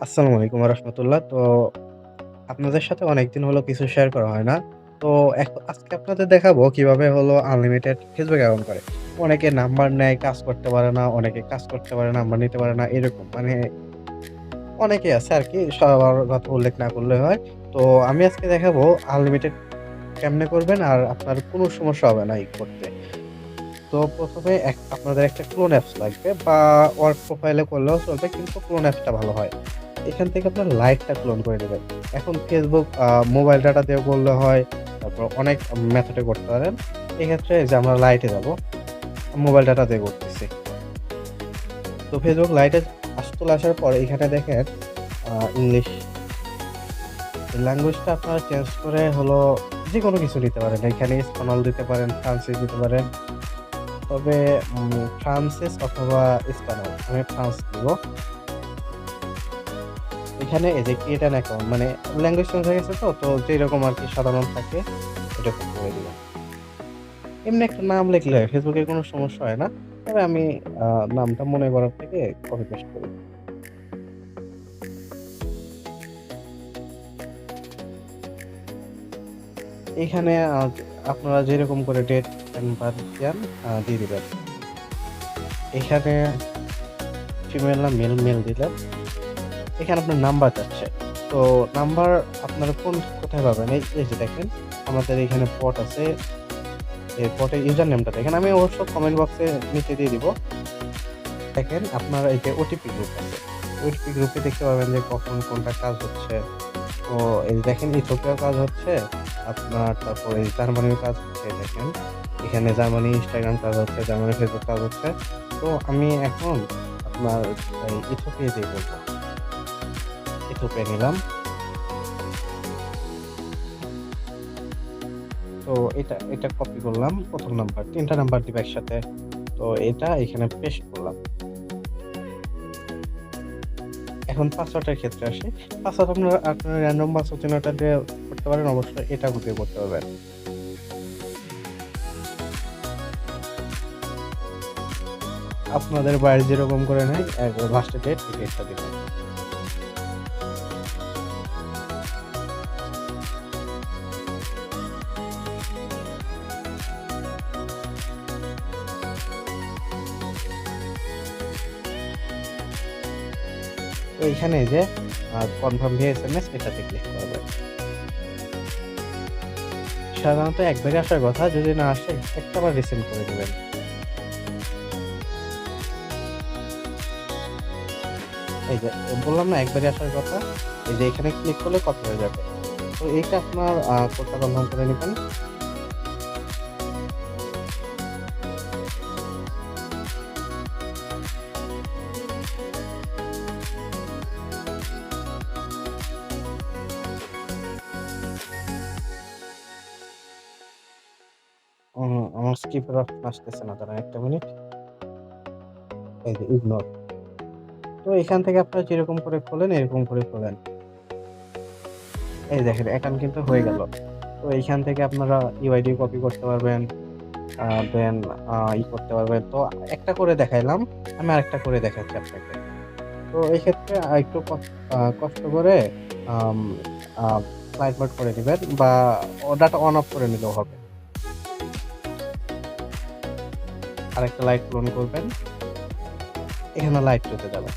আসসালামু আলাইকুম রাহমাতুল্লাহ। তো আপনাদের সাথে অনেকদিন হলো কিছু শেয়ার করা হয় না। তো আজকে আপনাদের দেখাবো কিভাবে হলো আনলিমিটেড ফেসবুক অ্যাকাউন্ট করে। অনেকে নাম্বার নেয়, কাজ করতে পারে না, অনেকে কাজ করতে পারে, নাম্বার নিতে পারে না এরকম। মানে অনেকেই আছে আরকি সবার কথা উল্লেখ না করলে হয়। তো আমি আজকে দেখাবো আনলিমিটেড কেমনে করবেন আর আপনার কোনো সমস্যা হবে না করতে। তো ১ম এ আপনাদের একটা ক্লোন অ্যাপস লাগবে বা ওয়ার্ক প্রোফাইল এ করলেও চলবে কিন্তু ক্লোন অ্যাপসটা ভালো হয়। এখান থেকে আপনার লাইটটা ক্লোন করে নিবেন। এখন Facebook মোবাইল ডাটা দিয়েও করলে হয়। তারপর অনেক মেথড এ করতে পারেন। এক্ষেত্রে এই যে আমরা লাইটে যাবো। মোবাইল ডাটা দিয়ে করতেছি। তো Facebook লাইটে চলে আসার পর এখানে দেখেন ইংলিশ ল্যাঙ্গুয়েজটা আপনারা চেঞ্জ করে হলো যেকোনো কিছু নিতে পারেন। এখানে স্প্যানল দিতে পারেন, ফ্রান্সিস দিতে পারেন। তবে ফ্রান্সিস অথবা স্প্যানল আমি ফ্রান্স দিব। এখানে এই যে ক্রিয়েট অ্যান অ্যাকাউন্ট মানে ল্যাঙ্গুয়েজ চেঞ্জ হয়ে গেছে তো যেরকম আরকি সাধারণ থাকে এরকম করে দিবেন। এমনি একটা নাম লিখলে হয় Facebook এ কোনো সমস্যা হয় না। তবে আমি আ নামটা মনে করার থেকে কপি পেস্ট করি। এখানে আপনারা যেরকম করে ডেট এন্ড বার্থ দেন দিয়ে দিবেন। এখানে ফিমেল না মেল দিলেন। এখানে আপনার নাম্বার চাচ্ছে। তো নাম্বার আপনারা কোথায় পাবেন? এই যে দেখেন আমাদের এখানে পট আছে। এই পটের ইউজার নেমটা দেখেন। আমি অবশ্য কমেন্ট বক্সে নিচে দিয়ে দিব। দেখেন আপনার এই যে ওটিপি গ্রুপ আছে। ওটিপি গ্রুপে দেখতে পাবেন যে কখন কোনটা কাজ হচ্ছে। তো এই যে দেখেন ইথিওপিয়ার কাজ হচ্ছে। আপনার তারপরে জার্মানির কাজ হচ্ছে দেখেন। এখানে জার্মানি ইনস্টাগ্রাম কাজ হচ্ছে, জার্মানি ফেসবুক কাজ হচ্ছে। তো আমি এখন আপনার এই ইথিওপিয়া দিয়ে করব। ইথিওপিয়া নিলাম। তো এটা কপি করলাম ১ম নাম্বার। ৩ টা নাম্বার দিব একসাথে। তো এটা এখানে পেস্ট করলাম। এখন পাসওয়ার্ডের ক্ষেত্রে আসি। পাসওয়ার্ড আপনার র‍্যান্ডম পাসওয়ার্ড জেনারেটর দিয়ে করতে পারেন। অবশ্যই এটা দিয়ে করতে পারবেন। আপনাদের বাইরে যেরকম করে নেয় লাস্টে ডেট এই ডেটটা দিবেন। তো এইখানে এই যে কনফার্ম ভিয়া এসএমএস এটাতে ক্লিক করবেন। সাধারণত একবারই আসার কথা। যদি না আসে একটাবার রিসেন্ড করে দিবেন। এই যে বললাম না একবারই আসার কথা। এই যে এখানে ক্লিক করলে কপি হয়ে যাবে। তো এইটা আপনার কোডটা কনফার্ম করে নিবেন। আমার স্কিপের অপশন আসতেছে না। দাঁড়ান ১ টা মিনিট। এই যে ইগনোর। তো এখান থেকে আপনারা যেরকম করে খোলেন এরকম করে খোলেন। এই দেখেন অ্যাকাউন্ট কিন্তু হয়ে গেল। তো এইখান থেকে আপনারা ইউআইডি কপি করতে পারবেন। দেন করতে পারবেন। তো একটা করে দেখাইলাম। আমি আরেকটা করে দেখাচ্ছি আপনাকে। তো এই ক্ষেত্রে একটু কষ্ট করে আম আ ফ্লাইট মোড করে নিবেন বা ডাটা অন অফ করে নিলেও হবে। আরেকটা লাইট ক্লোন করবেন। এখানে লাইট 2 তে যাবেন।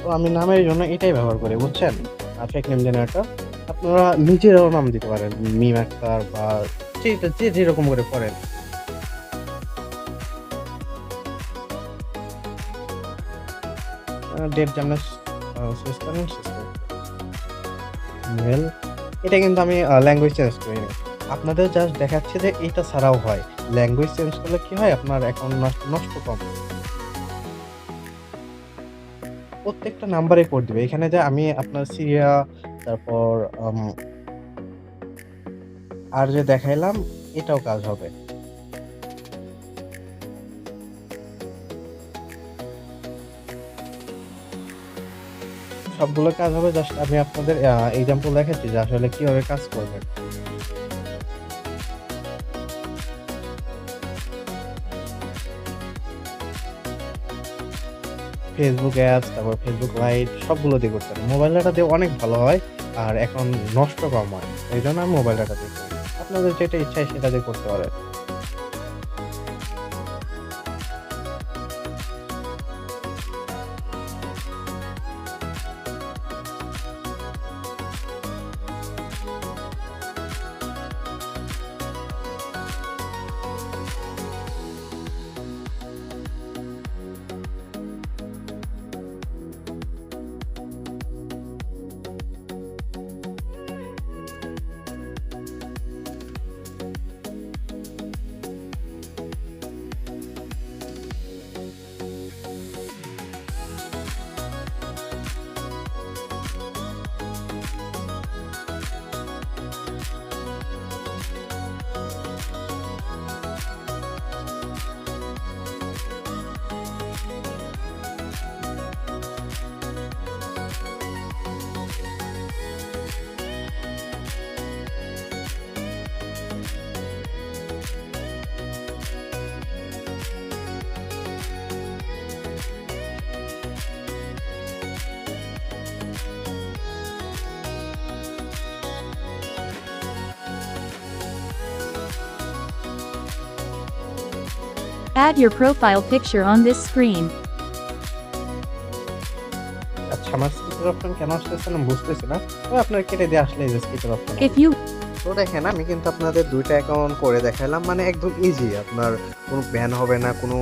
তো আমি নামের জন্য এটাই ব্যবহার করি বুঝছেন? Fake name generator. আপনারা নিজেরাও নাম দিতে পারেন। মিম আক্তার বা যে যেরকম করে করেন। ডেট যেমন সুইচ করেন সুইচ করে মেল এটা কিন্তু আমি ল্যাঙ্গুয়েজ চেঞ্জ করিনি। আপনাদের জাস্ট দেখাচ্ছি যে এটা ছাড়াও হয়। ল্যাঙ্গুয়েজ চেঞ্জ করলে কি হয়? আপনার অ্যাকাউন্ট নষ্ট কম। প্রত্যেকটা নাম্বারে কোড দিবে। এখানে যে আমি আপনার সিরিয়া তারপর আম আর যে দেখাইলাম এটাও কাজ হবে। সবগুলো কাজ হবে জাস্ট আমি আপনাদের এক্সাম্পল দেখাচ্ছি যে আসলে কিভাবে কাজ করবে। Facebook অ্যাপস, তারপর Facebook লাইট সবগুলো দিয়ে করতে পারেন। মোবাইল ডাটা দিয়ে অনেক ভালো হয়। আর এখন নষ্ট কম হয়। এইজন্য আমি মোবাইল ডাটা দিয়ে করি। আপনাদের যেটা ইচ্ছা সেটা দিয়ে করতে পারেন। Add your profile picture on this screen. আচ্ছা, আমার স্কিপের অপশন কেন আসতেছে না বুঝতেছি না। তবে আপনার কেটে দিয়ে আসলে এই যে স্কিপের অপশন If you তো দেখেন আমি কিন্তু আপনাদের ২ টা অ্যাকাউন্ট করে দেখাইলাম। মানে একদম ইজি। আপনার কোনো ব্যান হবে না, কোনো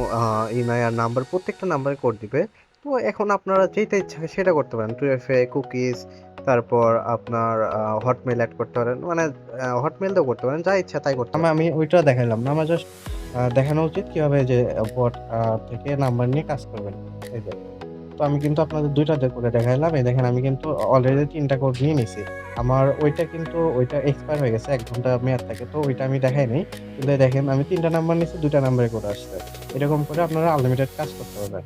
নাই আর নাম্বার প্রত্যেকটা নাম্বারে কোড দিবে। তো এখন আপনারা যেটা ইচ্ছা হয় সেটা করতে পারেন। 2FA, কুকিজ, তারপর আপনার হটমেইল এড করতে পারেন। মানে হটমেইল দিয়েও করতে পারেন। যা ইচ্ছা তাই করতে পারেন। আমি ওইটা দেখাইলাম না। আমার জাস্ট দেখানো উচিত কিভাবে যে বট থেকে নাম্বার নিয়ে কাজ করবেন। এই যে। তো আমি কিন্তু আপনাদের ২ টা করে দেখাইলাম। এই দেখেন আমি কিন্তু অলরেডি ৩ টা কোড নিয়ে নিছি। আমার ওইটা এক্সপায়ার হয়ে গেছে। ১ ঘন্টা মেয়াদ থাকে। তো ওইটা আমি দেখাই নাই। কিন্তু এই দেখেন আমি ৩ টা নাম্বার নিছি, ২ টা নাম্বারে কোড আসছে। এরকম করে আপনারা আনলিমিটেড কাজ করতে পারবেন।